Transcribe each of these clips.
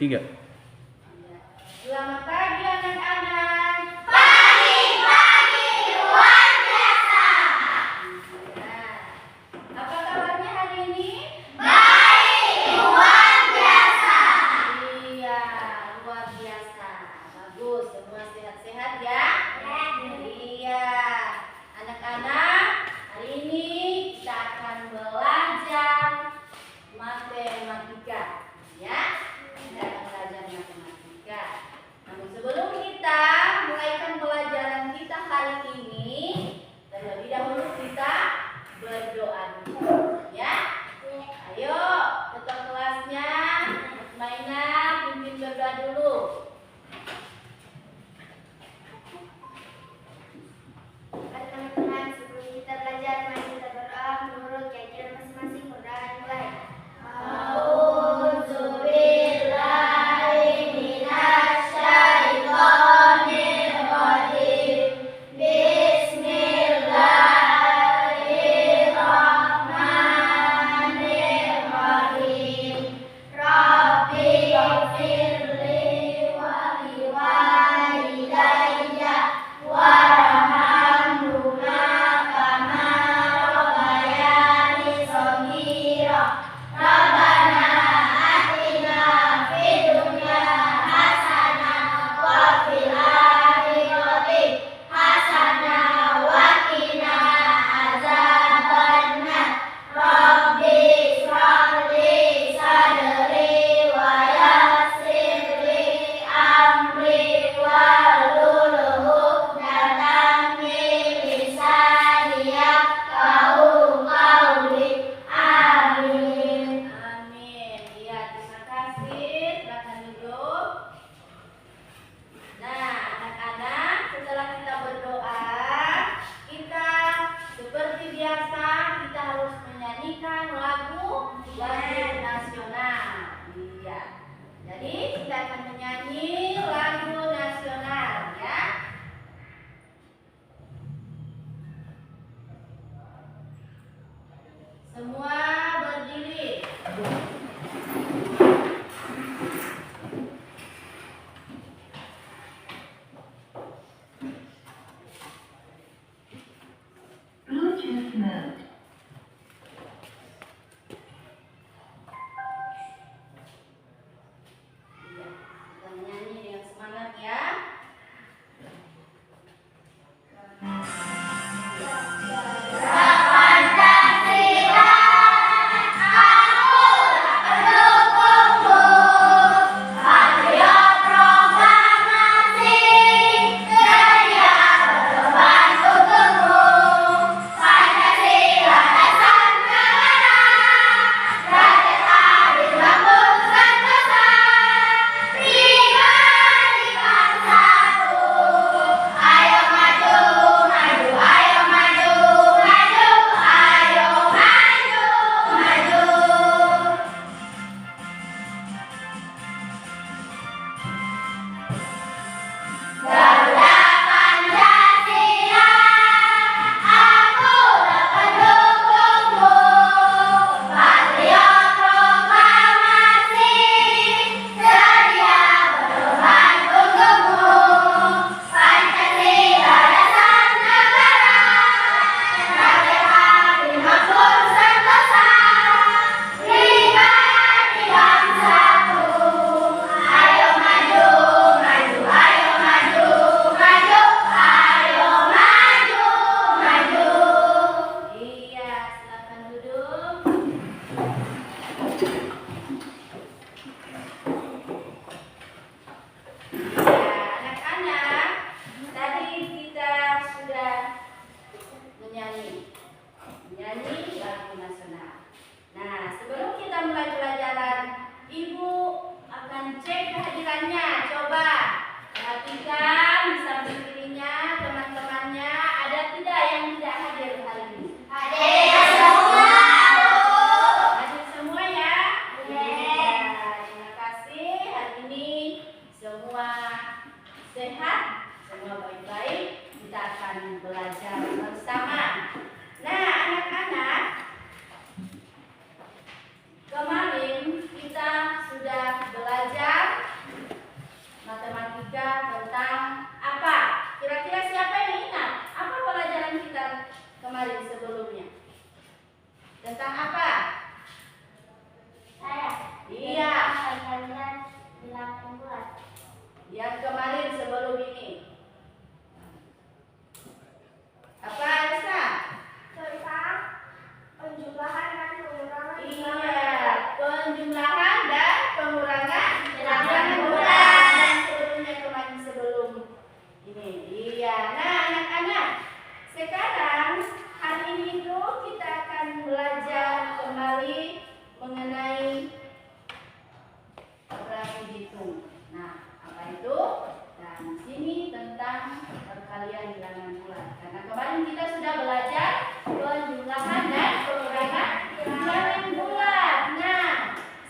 3. Selamat pagi anak-anak. Pagi luar biasa. Apa kabarnya hari ini? Baik, luar biasa. Iya, luar biasa. Bagus, semua sehat-sehat ya? Iya. Anak-anak, hari ini kita akan belajar matematika, ya? Kita akan belajar matematika. Namun sebelum kita mulaikan pelajaran kita hari ini, terlebih dahulu kita berdoa dulu, ya? Ayo, ketua kelasnya, Maina, pimpin berdoa dulu. Teman-teman, sebelum kita belajar, mari kita berdoa menurut keyakinan masing-masing. Berdoa dimulai. Semua berdiri. Bluetooth mode. Kita menyanyi dengan semangat ya. Menyanyi lagu nasional. Nah, sebelum kita mulai pelajaran, Ibu akan cek kehadirannya. Coba perhatikan di samping kirinya teman-temannya, ada tidak yang tidak hadir hari ini? Hadir semua. Hadir semua ya? Iya. Terima kasih. Hari ini semua sehat, semua baik-baik. Kita akan belajar bersama. Nah, anak-anak, kemarin kita sudah belajar sebelumnya? Tentang apa? Saya. Iya. Perkalian bilangan bulat. Yang kemarin sebelum ini. Apa Elsa? Tentang penjumlahan dan pengurangan. Iya, penjumlahan dan pengurangan bilangan bulat. bulat. Dan sebelumnya kemarin sebelum ini. Iya. Nah, anak-anak, sekarang hari ini itu kita akan belajar kembali mengenai operasi hitung. Nah, apa itu? Dan di sini tentang perkalian bilangan bulat. Karena kemarin kita sudah belajar penjumlahan dan pengurangan bilangan bulat. Nah,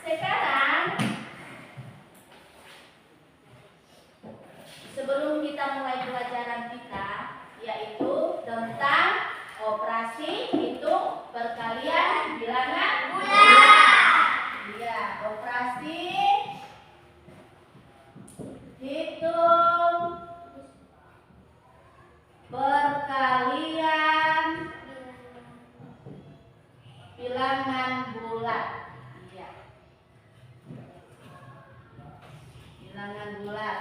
sekarang sebelum kita mulai pelajaran kita, yaitu tentang operasi hitung perkalian bilangan bulat. Iya, operasi hitung perkalian bilangan bulat. Iya. Bilangan bulat.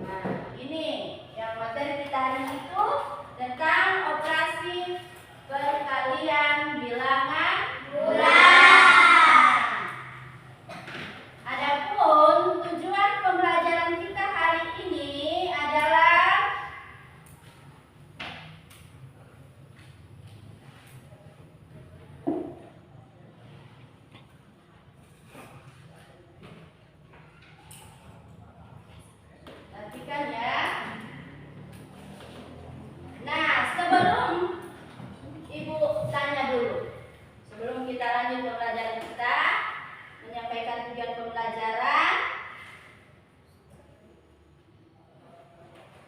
Nah, ini yang materi kita hari itu tentang operasi perkalian bilangan bulat. Adapun tujuan pembelajaran kita hari ini adalah perhatikan ya. Nah, sebelum Ibu tanya dulu, sebelum kita lanjut pembelajaran kita, menyampaikan tujuan pembelajaran.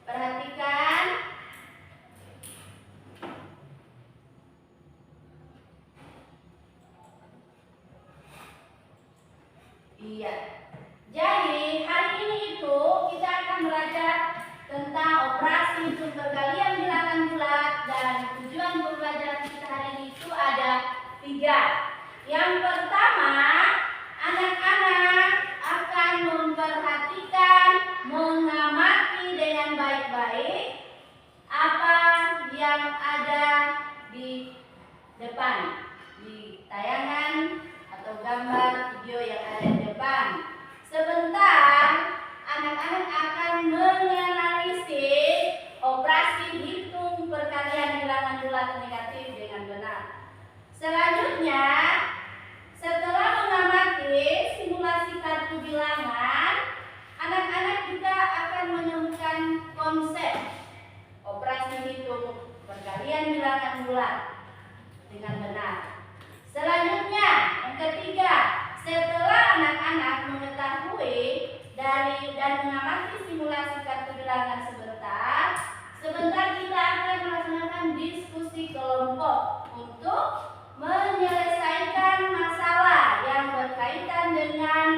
Perhatikan. Iya. Jadi hari ini itu kita akan belajar tentang operasi hitung perkalian bilangan bulat, dan tujuan pembelajaran kita hari ini itu ada 3. Yang pertama, anak-anak akan memperhatikan, mengamati dengan baik-baik apa yang ada di depan, di tayangan atau gambar video yang ada di depan. Sebentar, anak-anak akan menganalisis operasi hitung perkalian bilangan bulat negatif dengan benar. Selanjutnya, setelah mengamati simulasi kartu bilangan, anak-anak juga akan menemukan konsep operasi hitung perkalian bilangan bulat dengan benar. Selanjutnya, yang ketiga, setelah anak-anak mengetahui dan mengamati simulasi kartu bilangan sebentar kita akan melaksanakan diskusi kelompok untuk menyelesaikan masalah yang berkaitan dengan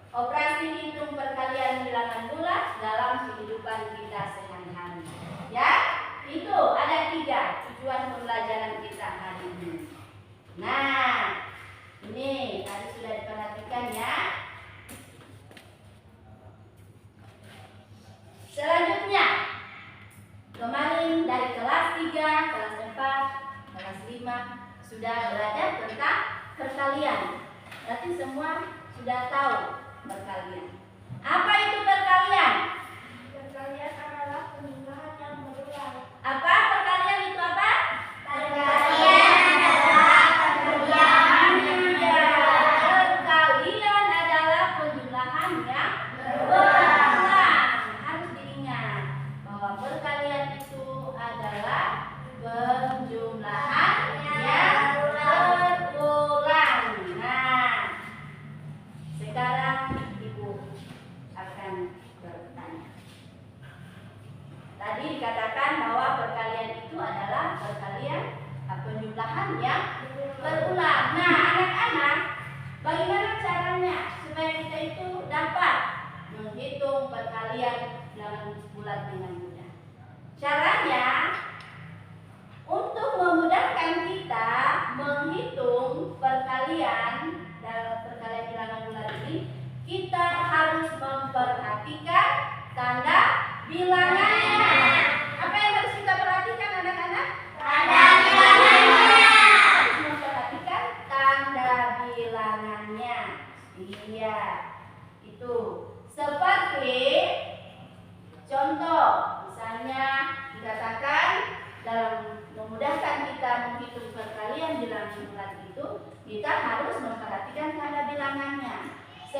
operasi hitung perkalian bilangan bulat dalam kehidupan kita sehari-hari. Ya, itu ada 3 tujuan pembelajaran kita hari ini. Nah, ini tadi sudah diperhatikan ya. Selanjutnya, kemarin dari kelas 3, kelas 4, kelas 5 sudah belajar tentang perkalian. Berarti semua sudah tahu perkalian. Apa itu perkalian? Perkalian adalah penjumlahan yang berulang. Apa perkalian itu apa? Perkalian adalah penjumlahan yang Iya, perkalian adalah penjumlahan yang berulang. Harus diingat bahwa perkalian itu adalah penjumlahan yang berulang. Nah, sekarang Ibu akan bertanya.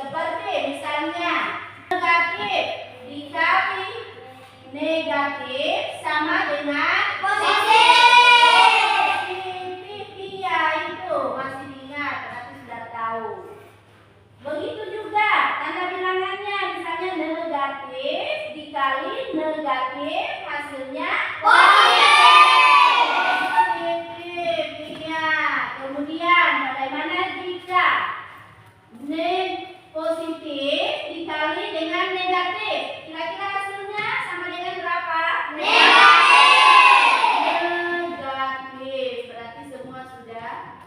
Seperti misalnya negatif dikali negatif sama dengan positif. Iya, itu masih diingat, berarti sudah tahu. Begitu juga tanda bilangannya, misalnya negatif dikali negatif hasilnya positif. Iya. Kemudian bagaimana jika positif dikali dengan negatif? Kira-kira hasilnya sama dengan berapa? Negatif. Berarti semua sudah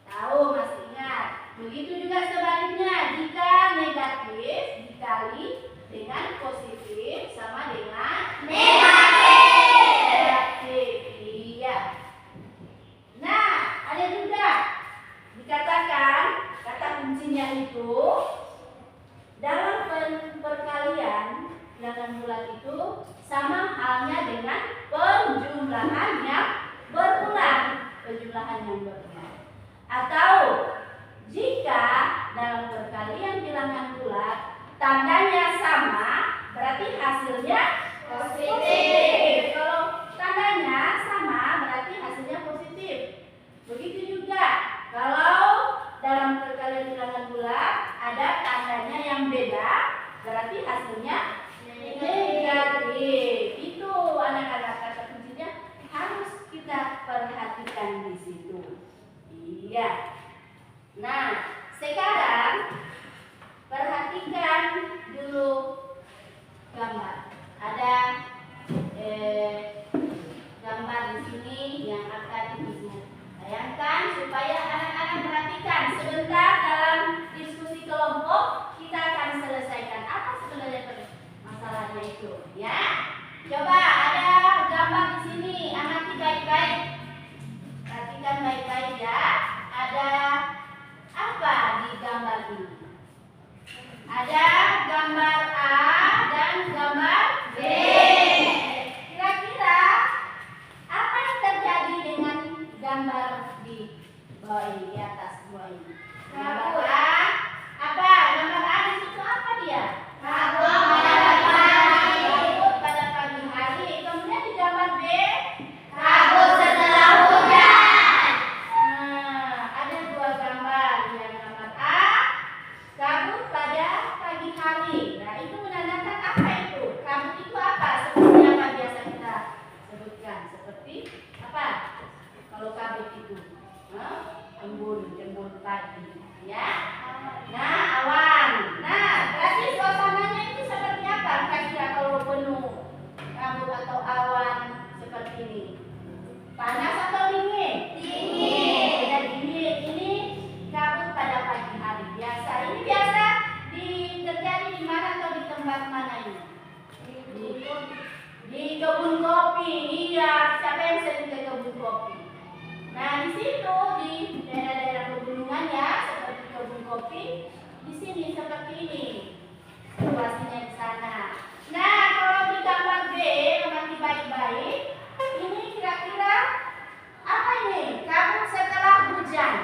tahu, masih ingat. Begitu juga sebaliknya, jika negatif dikali dengan positif sama dengan negatif. Iya. Nah, ada juga dikatakan kata kuncinya itu dalam perkalian bilangan bulat itu sama halnya dengan penjumlahan yang berulang. Atau jika dalam perkalian bilangan bulat tandanya sama, berarti hasilnya positif. Kalau tandanya sama, berarti hasilnya positif. Begitu juga kalau dalam perkalian bilangan bulat ada tandanya yang beda, berarti hasilnya negatif. Itu anak-anak, kata kuncinya harus kita perhatikan di situ. Iya. Nah, sekarang perhatikan dulu gambar. Ada gambar di sini yang akan bayangkan supaya anak-anak perhatikan. Sebentar dalam diskusi kelompok kita akan selesaikan apa sebenarnya masalahnya itu, ya. Coba ada gambar di sini, amati baik-baik, perhatikan baik-baik ya. Ada apa di gambar ini? Ada gambar A dan gambar B. Kira-kira apa yang terjadi dengan gambar di bawah ini, di atas bawah ini? Gambar A, apa? Gambar A di situ apa dia? Kabut pada pagi hari. Kemudian di gambar B, kabut setelah hujan. Nah, ada dua gambar. Yang gambar A, kabut pada pagi hari. Nah, itu menandakan apa itu? Kabut itu apa? Seperti apa biasa kita sebutkan? Seperti apa? Kalau kabut itu, embun pagi, ya. Nah, awan. Nah, berarti suasananya itu seperti apa? Kira-kira kalau penuh kabut atau awan seperti ini, panas atau dingin? Dingin. Beda dingin. Ini kabut pada pagi hari. Biasa. Ini biasa terjadi di mana atau di tempat mana ini? Di kebun kopi. Iya, siapa yang sering ke kebun kopi? Nah, di situ di daerah-daerah pegunungan ya, seperti kebun kopi, di sini seperti ini situasinya di sana. Nah, kalau di gambar B, amati baik-baik, ini kira-kira apa ini? Kabut setelah hujan.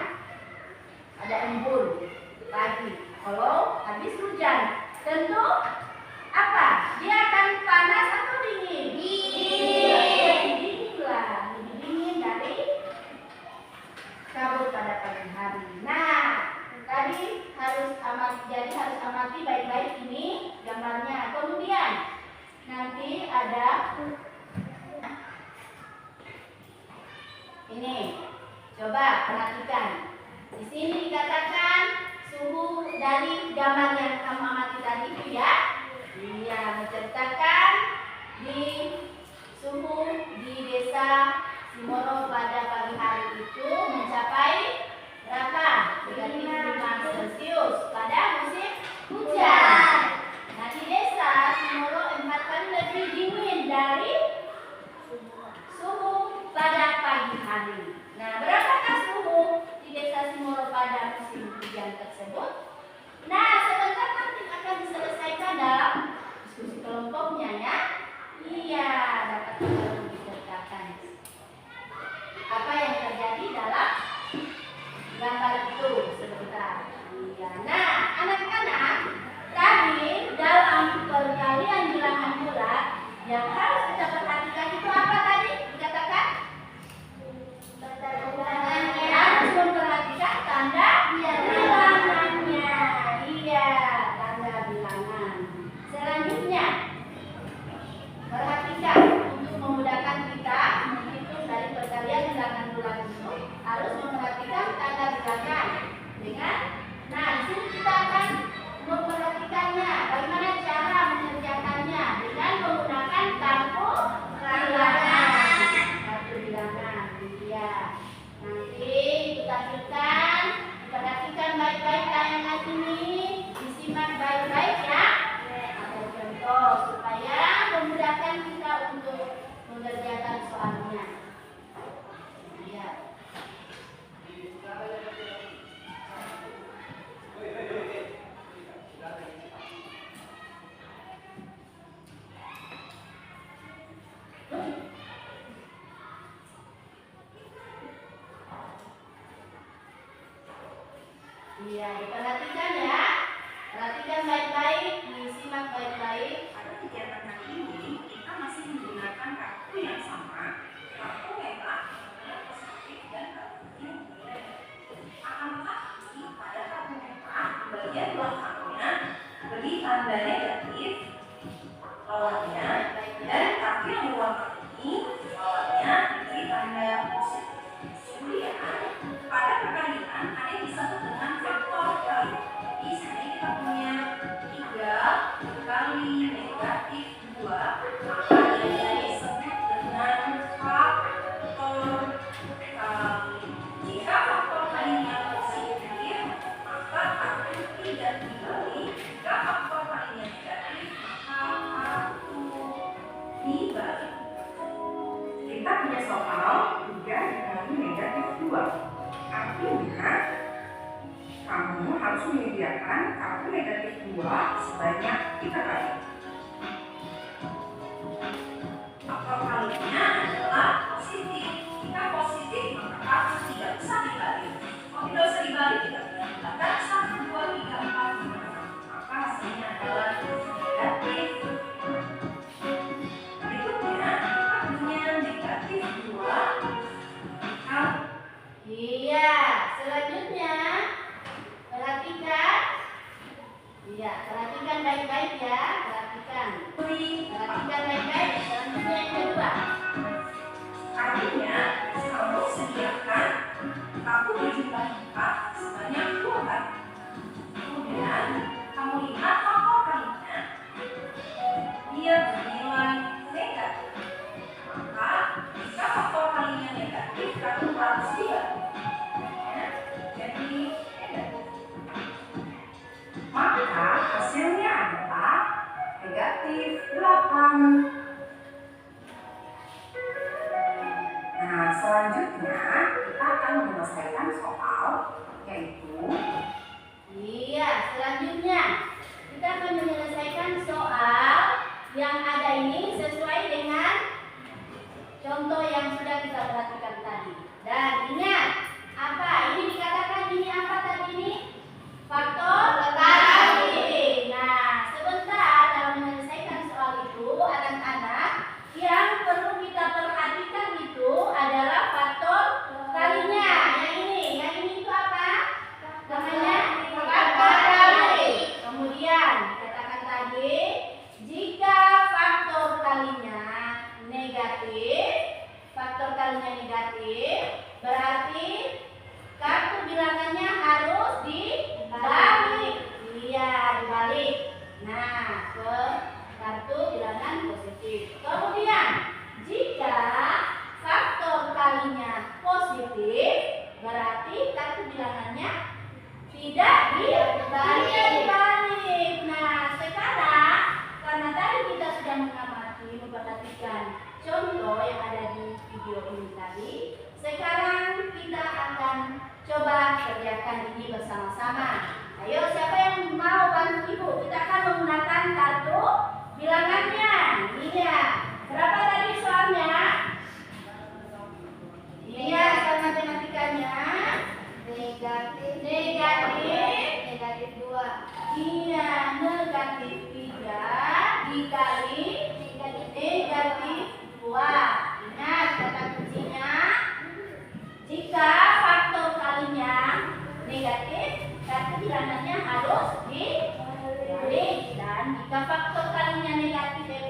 Ada embun pagi. Kalau habis hujan, tentu apa? Dia akan panas atau dingin? Dingin lah, lebih dingin dari kabut pada pagi hari. Nah, tadi harus amati baik-baik ini gambarnya. Kemudian nanti ada ini. Coba perhatikan. Di sini dikatakan suhu dari gambar yang kamu amati tadi itu ya. Iya, menceritakan di suhu di desa Simoro pada pagi hari itu mencapai berapa? 35 Celcius pada musim hujan. Nah, di desa Simoro 4 kali lebih dingin dari suhu pada pagi hari. Nah, berapakah suhu di desa Simoro pada musim hujan tersebut? Nah, sebentar nanti akan diselesaikan dalam diskusi kelompoknya ya. Iya, dapat diceritakan. dengan. Nah, di sini kita akan memperhatikannya. Bagaimana cara mengerjakannya dengan menggunakan kartu bilangan. Kartu bilangan, ya. Nanti ditampilkan, perhatikan baik-baik tayangan ini, disimak baik-baik ya. Ada contoh supaya memudahkan kita untuk mengerjakan soalnya. Ya. Iya, diperhatikan ya. Perhatikan baik-baik, disimak baik-baik. Pada kegiatan kali ini, kita masih menggunakan kartu yang sama, kartu merah, kartu positif, dan kartu yang berbeda. Akan tetapi, pada kartu merah, bagian belakangnya beri tanda negatif, lawannya, dan kartu yang berwarna kuning, lawannya diberi tanda positif. Kemudian, pada perkalian ada yang disebut dengan faktor kali. Di sini kita punya 3 kali negatif 2, maka ini disebut dengan faktor kali. Jika faktor kalinya positif, maka kartu tidak dibagi. Jika faktor kalinya negatif, maka kartu dibagi. Kita punya soal 3 dikali negatif 2. Artinya, kamu harus menyediakan kartu negatif 2 sebanyak 3 kali. Faktor kalinya adalah positif. Jika positif, maka kartu tidak bisa dibalik. Kalau tidak bisa dibalik, tidak menggunakan 1, 2, 3, 4, 5. Maka hasilnya adalah negatif. Berikutnya, kita punya negatif 2 dikali. Iya, selanjutnya perhatikan. Iya, perhatikan baik-baik ya. Perhatikan baik-baik. Selanjutnya yang kedua. Artinya, kamu sediakan kartu berjumlah 4 sebanyak 2 kali. Kemudian, kamu lihat faktor kalinya, dia bernilai negatif. Maka, jika faktor kalinya negatif, kamu harus dibagi. Jadi, negatif. Maka, hasilnya adalah negatif 8. Nah, selanjutnya kita akan menyelesaikan soal yaitu Iya, selanjutnya kita akan menyelesaikan soal yang ada ini sesuai dengan contoh yang sudah kita perhatikan tadi. Dan ingat, apa? Ini dikatakan ini apa tadi ini? Faktor kali. Nah, sebentar dalam menyelesaikan soal itu, anak-anak, yang perlu kita perhatikan itu adalah faktor kalinya. Yang ini itu apa? Namanya faktor kali. Kemudian dikatakan tadi, jika faktor kalinya negatif, berarti kartu bilangannya harus dibalik. Iya, dibalik. Nah, ke kartu bilangan positif. Kemudian, jika faktor kalinya positif, berarti kartu bilangannya tidak dibalik. Nah, sekarang karena tadi kita sudah mengamati, memperhatikan contoh yang ada di video ini tadi, sekarang kita akan coba kerjakan ini bersama-sama. Ayo, siapa yang mau bantu ibu? Kita akan menggunakan kartu bilangannya. Iya. Berapa tadi soalnya? Iya, soal matematikanya. Negatif 2. dua. Iya, negatif 3 dikali negatif 2. Ingat kata kuncinya. Jika faktor kalinya negatif, kartu bilangannya harus dibalik. Dan jika faktor kalinya negatif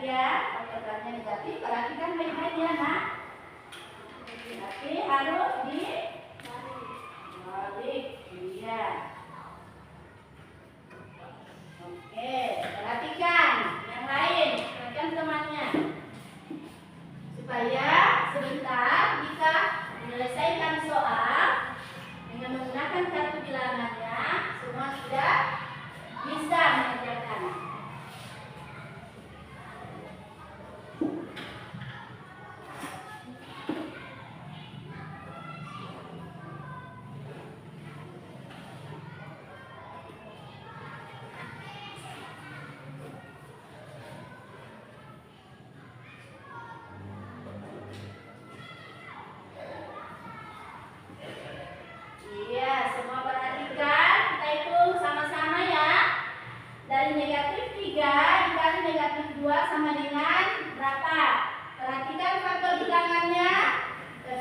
ya, faktorkannya negatif. Perhatikan baik-baik ya nak. Tapi harus dibalik. Iya. Oke, perhatikan yang lain, perhatikan temannya. Supaya sebentar bisa menyelesaikan soal dengan menggunakan kartu bilangannya, semua sudah bisa mengerjakan. Iya, semua perhatikan. Kita hitung sama-sama ya. Dari negatif 3 dikali negatif 2 sama dengan berapa? Perhatikan faktor bilangannya.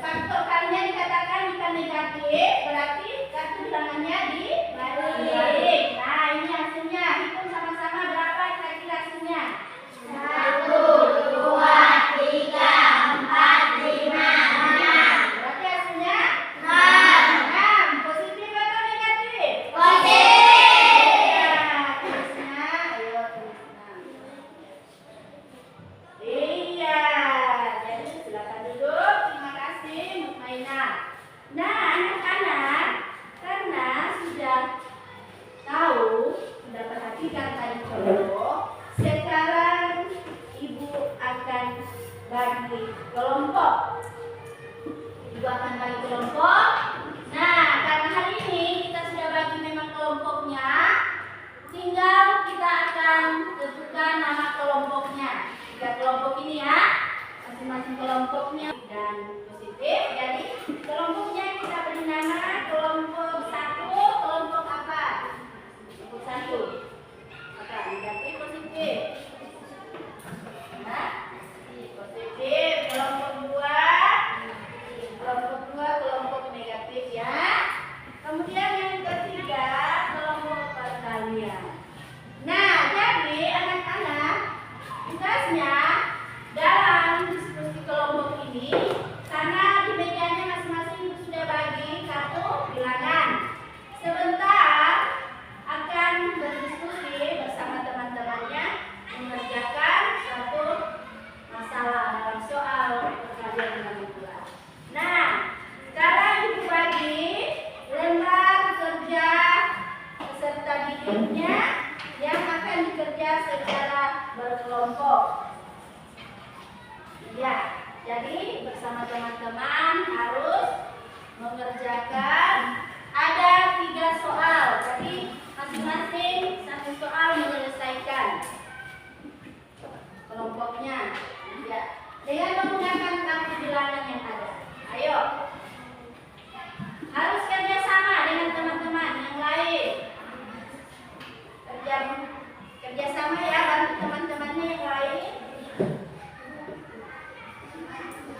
Faktor kalinya dikatakan jika negatif, berarti kartu bilangannya dibalik. Nah, ini hasilnya. Hitung sama-sama berapa kira-kira hasilnya? 1, 2, 3, 4, 5, 6. Berarti hasilnya 6. 6. Positif atau negatif? Positif. Ya, tulisnya, ayo tulis 6. Iya, jadi silakan duduk. Terima kasih, Mutmainah. Nah, anak-anak, karena sudah tahu, sudah perhatikan tadi kelompok, sekarang Ibu akan bagi kelompok. Ibu akan bagi kelompok. Nah, karena hari ini kita sudah bagi memang kelompoknya, tinggal kita akan tentukan nama kelompoknya. 3 kelompok ini ya, masing-masing kelompoknya dan positif. Jadi kelompoknya kita beri nama kelompok 1, kelompok apa? Kelompok 1. Apa? Negatif, positif. Nah, positif. Kelompok 2, kelompok negatif ya. Kemudian yang ketiga, kelompok perkalian. Nah, jadi anak-anak, tugasnya dalam diskusi kelompok ini, karena di mejanya masing-masing Ibu sudah bagi kartu bilangan. Sebentar akan berdiskusi bersama teman-temannya mengerjakan satu masalah dalam soal perkalian dengan bulan. Nah, sekarang Ibu bagi lembar kerja peserta didiknya yang akan dikerja secara berkelompok. Ya, jadi bersama teman-teman harus mengerjakan ada 3 soal. Jadi masing-masing 1 soal menyelesaikan kelompoknya. Ya, dengan menggunakan kartu bilangan yang ada. Ayo. Harus kerjasama dengan teman-teman yang lain. Kerjasama ya, bantu teman-temannya yang lain.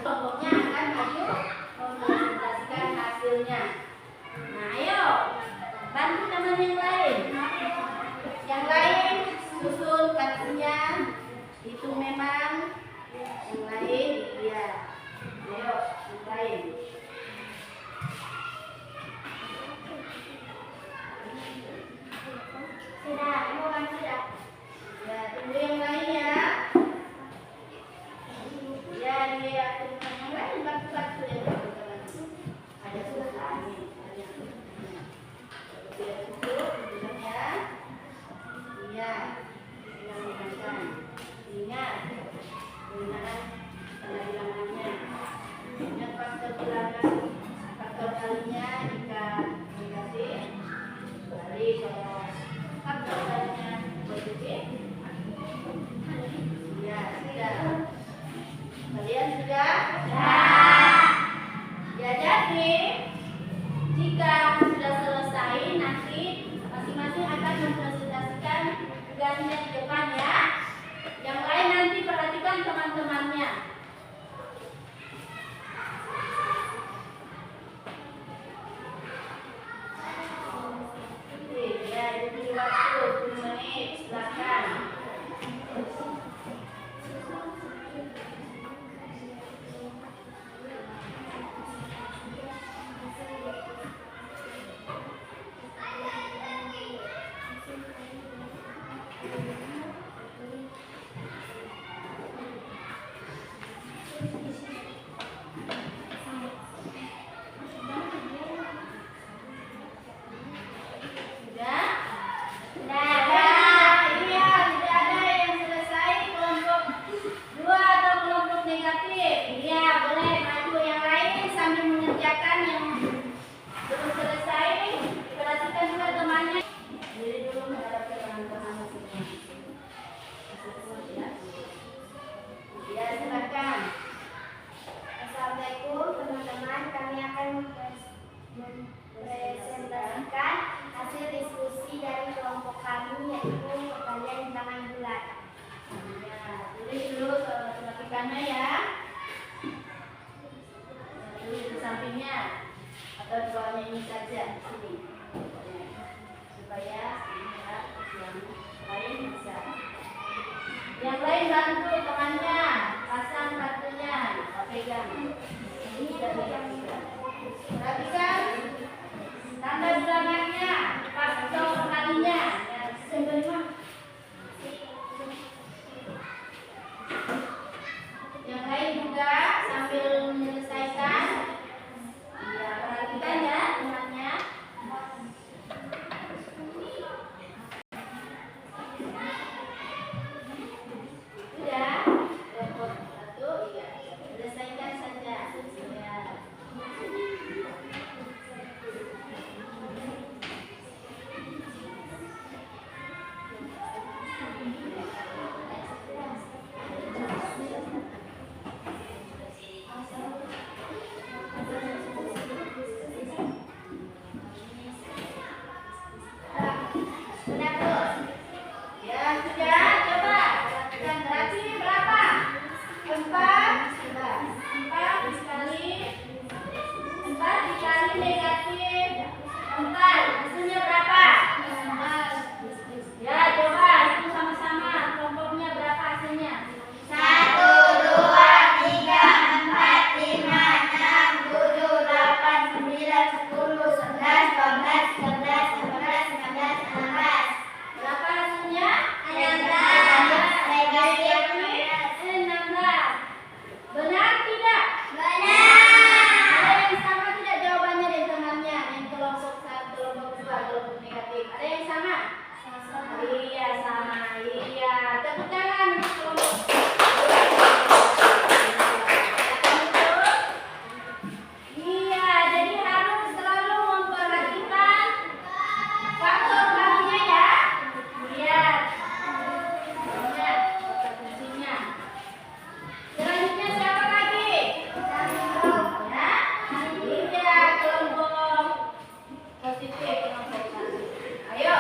Kelompoknya akan maju mempresentasikan hasilnya. Nah, ayo bantu teman yang lain. Yang lain susun Pelajarannya ya. Dulu di sampingnya atau soalnya ini saja sini. Supaya lihat yang lain bisa. Yang lain bantu temannya, pasang kartunya, pegang. Ini sudah pegang juga. Perhatikan tanda bulanannya, faktor kalinya. Yang lain juga sambil menyelesaikan. Ya, perhatikan ya temannya. Sudah, repot satu, iya. Selesaikan saja. Ya. Ya sudah, coba perhatikan berarti berapa? 4 dikali 4 dikali negatif 4 hasilnya berapa? Ya coba itu sama-sama kelompoknya berapa hasilnya? 1, 2, 3, 4, 5, 6, 7, 8, 9, 10, 11, 12, 13, 14, 15, 16. Berapa hasilnya? 16. Negatif 16. Benar tidak? benar. Ada yang sama tidak jawabannya dari temannya? Yang kelompok 1, kelompok 2, kelompok negatif. Ada yang sama? Iya sama. Iya. Tepuk tangan untuk kelompok. Iya, jadi harus selalu memperhatikan faktor kalinya ya. Lihat. Lihat kata kuncinya. Selanjutnya siapa lagi? Ya, iya kelompok positif kelompok 1. Ayo,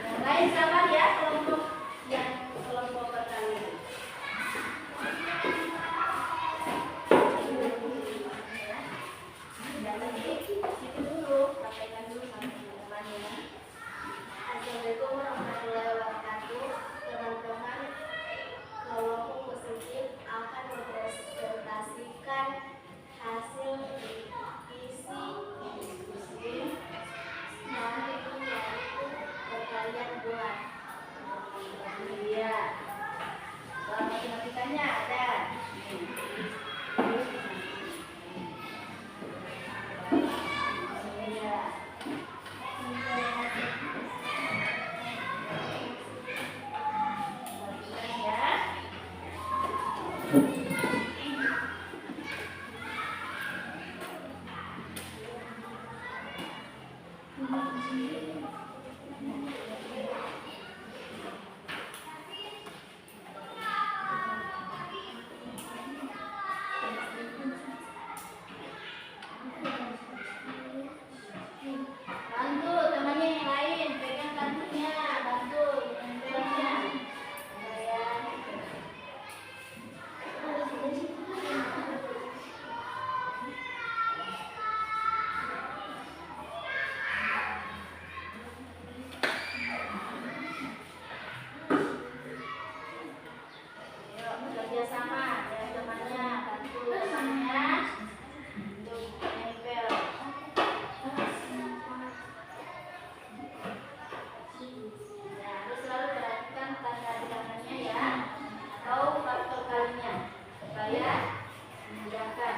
yang lain sabar ya kelompok yang kelompok pertama. Jangan situ dulu, sampaikan dulu sama teman-temannya. Assalamualaikum warahmatullahi wabarakatuh. Teman-teman, kelompok positif akan mempresentasikan hasil isi diskusi yaitu perkalian bulat. Iya. Soal matematikanya ada. Iya. Ya. Bantu temannya yang lain, pegang kartunya, bantu nempelnya. Ya. Yuk, bekerja sama ya temannya, bantu temannya untuk nempel. Ya, harus selalu perhatikan tanda bilangannya ya, atau faktor kalinya supaya memudahkan.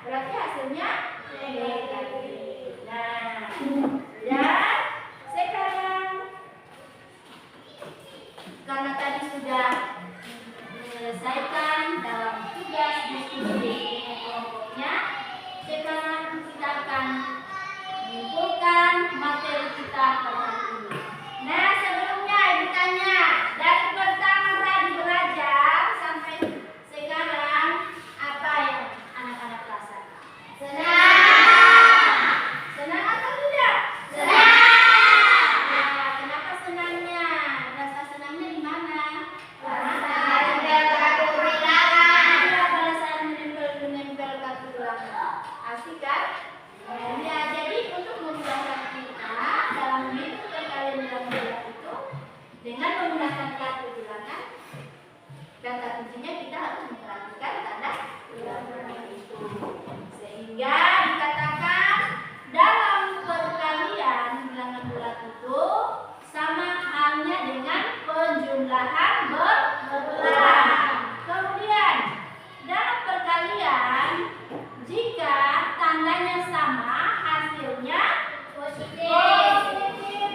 berarti hasilnya negatif. Nah, dan sekarang karena tadi sudah menyelesaikan dalam tugas diskusi kelompoknya, sekarang kita akan menyimpulkan materi kita pada hari ini. Nah, sebelumnya ditanya dari pertama tadi belajar sampai sekarang apa yang anak-anak rasakan? Senang. Senang atau tidak? Senang. Nah, kenapa senangnya? Rasa senangnya di mana? Menempel kartu belakang. Asik kan? Ya, jadi untuk memudahkan kita dalam menghitung perkalian dalam bulan itu dengan menggunakan kartu bilangan, kata kuncinya kita harus memperhatikan tanda bilangan itu, sehingga dikatakan dalam perkalian bilangan bulat itu sama halnya dengan penjumlahan berulang. Kemudian dalam perkalian jika tandanya sama, hasilnya positif.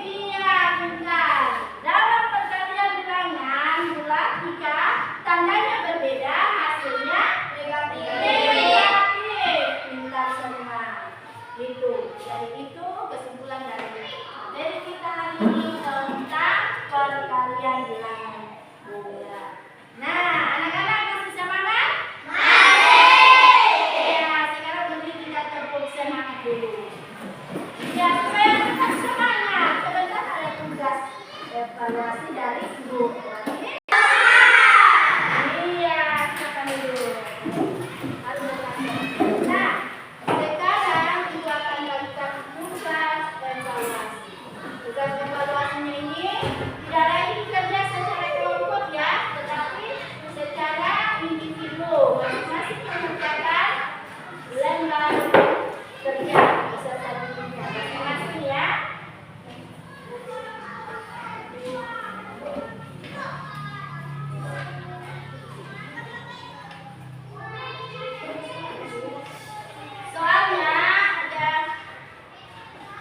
Iya, benar. Dalam perkalian bilangan bulat, jika tandanya berbeda, hasilnya negatif. Pintar semua. Itu. Jadi itu kesimpulan dari materi kita hari ini tentang perkalian bilangan bulat. Nah, anak-anak masih semangat? Ya, supaya tetap semangat. Sebentar ada tugas evaluasi dari ibu. Iya, silakan dulu. Nah, sekarang ibu akan berikan tugas evaluasi. Tugas evaluasinya ini tidak lagi dikerja secara kelompok ya, tetapi secara individu. Masing-masing mengerjakan lembar kerja beserta bukunya masing-masing ya. Soalnya ada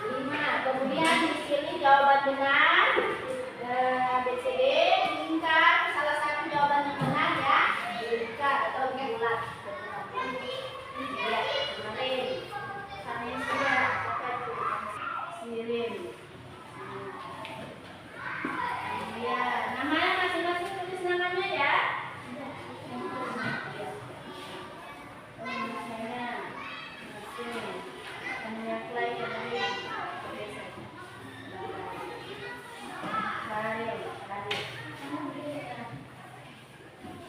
5, kemudian dipilih jawaban benar, ABCD, tingkat salah satu jawaban yang benar ya, tingkat atau bulat. Ya, kemarin kalian sudah sirin. Ya, namanya masing-masing tulis namanya ya.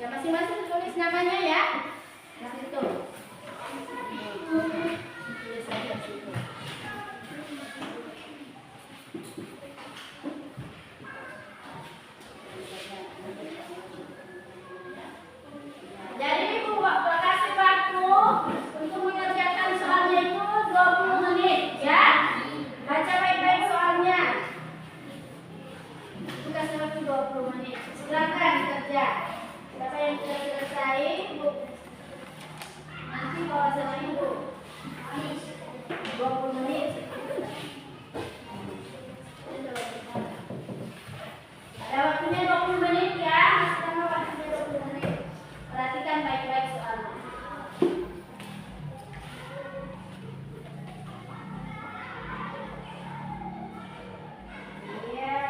Ya, masing-masing tulis namanya ya. Di situ. Tulis aja di situ. Jadi ibu kasih waktu untuk mengerjakan soalnya itu 20 menit ya. Baca baik-baik soalnya. Ibu kasih waktu 20 menit. Silakan kerja. Siapa yang sudah selesai, ibu nanti bawa sama ibu 20 menit. Ada waktunya 20 menit ya. Sama waktunya 20 menit. Perhatikan baik-baik soalnya. Iya.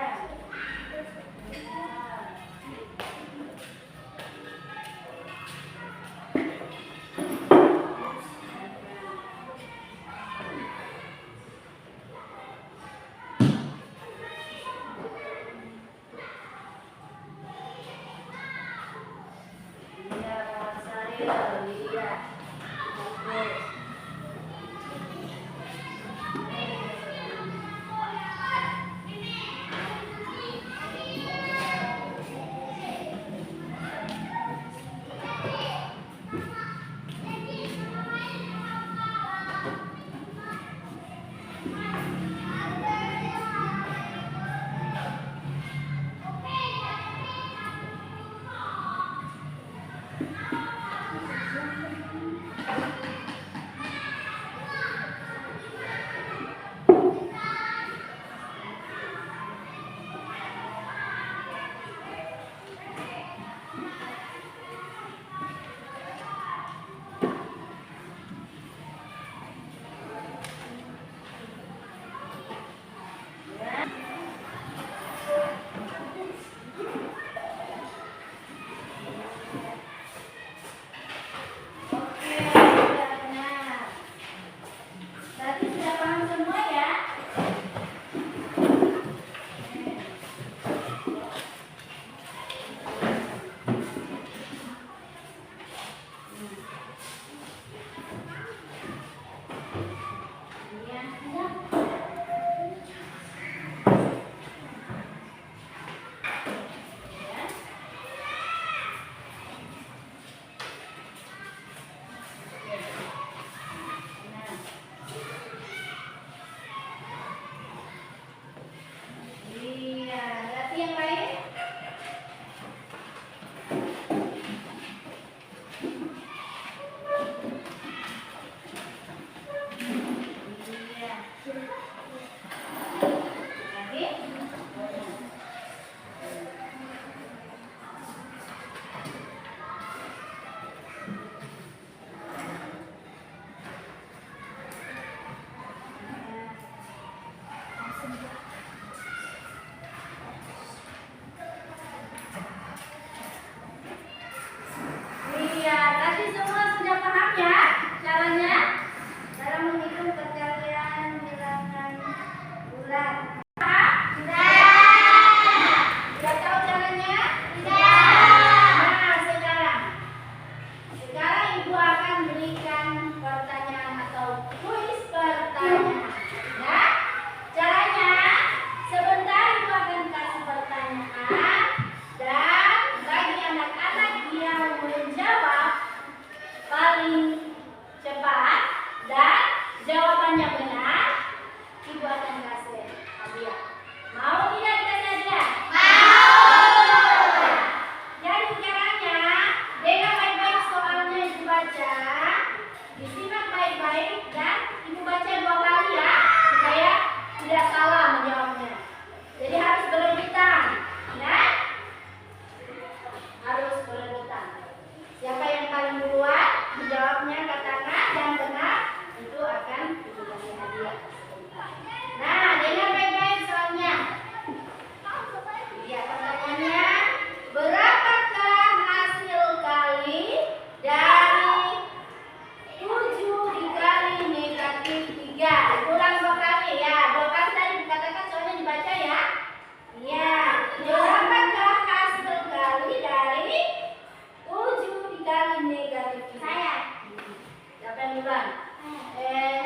bulan.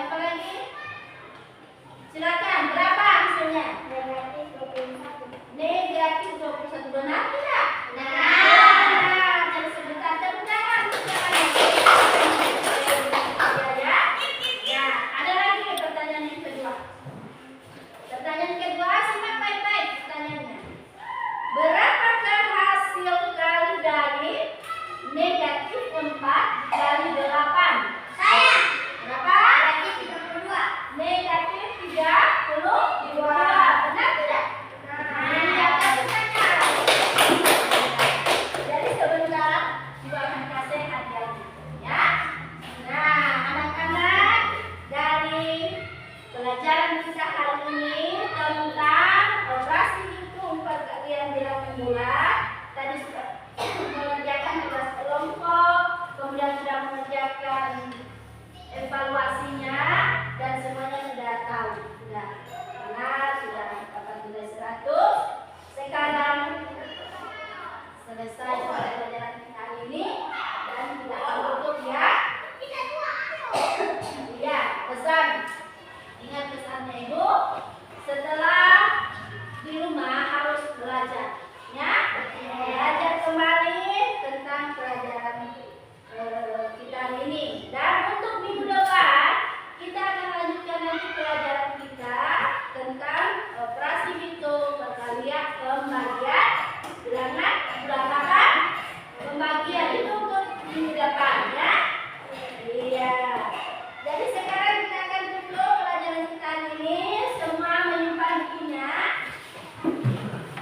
Apa lagi? Silakan, berapa hasilnya? Negatif 21. Negatif 21. Benar tidak? Nah, jadi sebentar tepuk tangan. Ya. Ya, ada lagi pertanyaan yang kedua. Pertanyaan kedua, simak baik-baik pertanyaannya. Berapakah hasil kali dari negatif 4 kali 8? Saya. Berapa? Negatif 32. Negatif 32. Benar tidak? Jadi sebentar Ibu akan kasih hadiahnya, ya. Nah, anak-anak, dari pelajaran kita hari ini tentang operasi hitung perkalian bilangan bulat, tadi sudah mengerjakan tugas kelompok, kemudian sudah mengerjakan evaluasinya, dan semuanya sudah tahu, sudah benar, sudah dapat nilai 100. Sekarang selesai pelajaran kita hari ini dan kita akan tutup, ya. Iya, pesan. Ingat pesannya Ibu. Setelah di rumah harus belajar, ya. Belajar kembali tentang pelajaran kita hari ini. Dan untuk minggu depan kita akan lanjutkan nanti pelajaran kita tentang operasi hitung perkalian pembagian bilangan bulat. Pembagian itu untuk minggu depan, ya. Iya. Jadi sekarang kita akan tutup pelajaran kita hari ini. Semua menyimpan bukunya.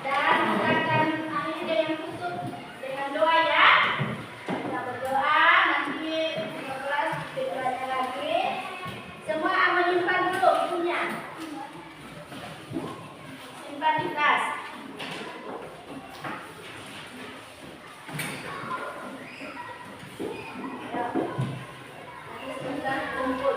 Dan kita akan akhiri dengan tutup dengan doa, ya. Kita berdoa, nanti buka kelas kita belajar lagi. Semua menyimpan dulu bukunya. Simpan di kelas. Ya. Nanti sebentar kumpul.